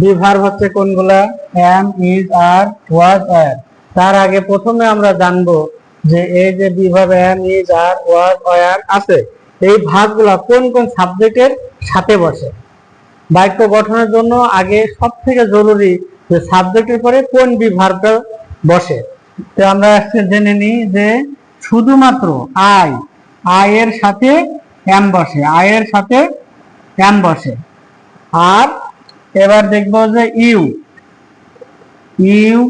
B verb হচ্ছে কোনগুলা? Am, is, R, was, were. তার আগে প্রথমে আমরা জানবো যে এই যে be verb am, is, R, was, were আছে, এই ভার্বগুলা কোন কোন সাবজেক্টের সাথে বসে। বাক্য গঠনের জন্য আগে সব থেকে জরুরি যে সাবজেক্টের পরে কোন বি ভার্বটা বসে। তো আমরা আজকে জেনে নিই যে শুধুমাত্র আই, আই এর সাথে এম বসে, আই এর সাথে এম বসে। আর এবার দেখবো যে ইউ, ইউ,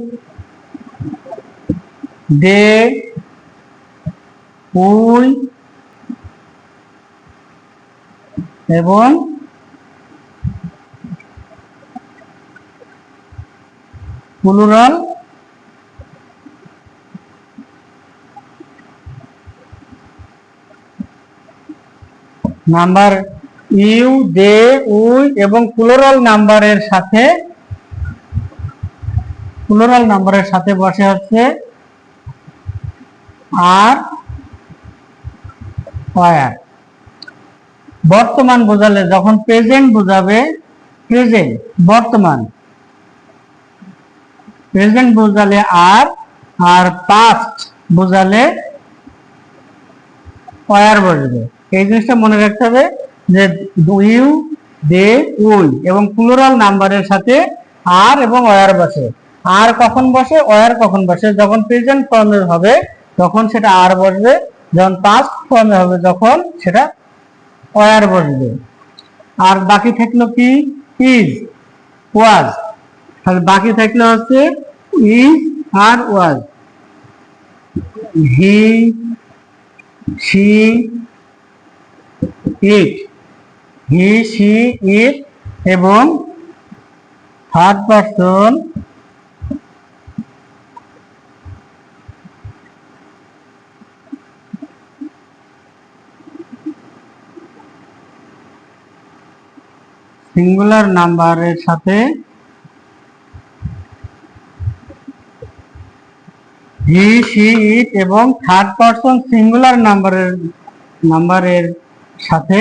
দে, উই এবং plural number. You, they, we এবং প্লুরাল নাম্বারের সাথে বসে হচ্ছে আর, ওয়্যার। বর্তমান বোঝালে যখন প্রেজেন্ট বোঝাবে, প্রেজেন্ট বর্তমান, প্রেজেন্ট বোঝালে আর, আর পাস্ট বোঝালে ওয়্যার বসবে। এই জিনিসটা মনে রাখতে হবে যে ইউ, দে, উই এবং প্লুরাল নাম্বারের সাথে আর এবং ওয়্যার বসে। আর কখন বসে, ওয়্যার কখন বসে? যখন প্রেজেন্ট ফর্মে হবে তখন সেটা আর বসবে, যখন পাস্ট ফর্মে হবে যখন সেটা ওয়্যার বসবে। আর বাকি থাকলো কি? Is, was. তাহলে বাকি থাকলো হচ্ছে is R was. He, she, it, he, she, it এবং থার্ড পারসন সিঙ্গুলার নাম্বারের সাথে হি, শি, ইট এবং থার্ড পারসন সিঙ্গুলার নাম্বারের সাথে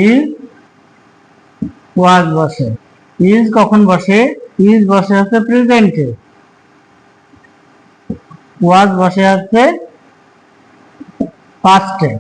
ইজ, ওয়াজ বসে। ইজ কখন বসে? ইজ বসে হচ্ছে প্রেজেন্টে, ওয়াজ বসে হচ্ছে পাস্টে।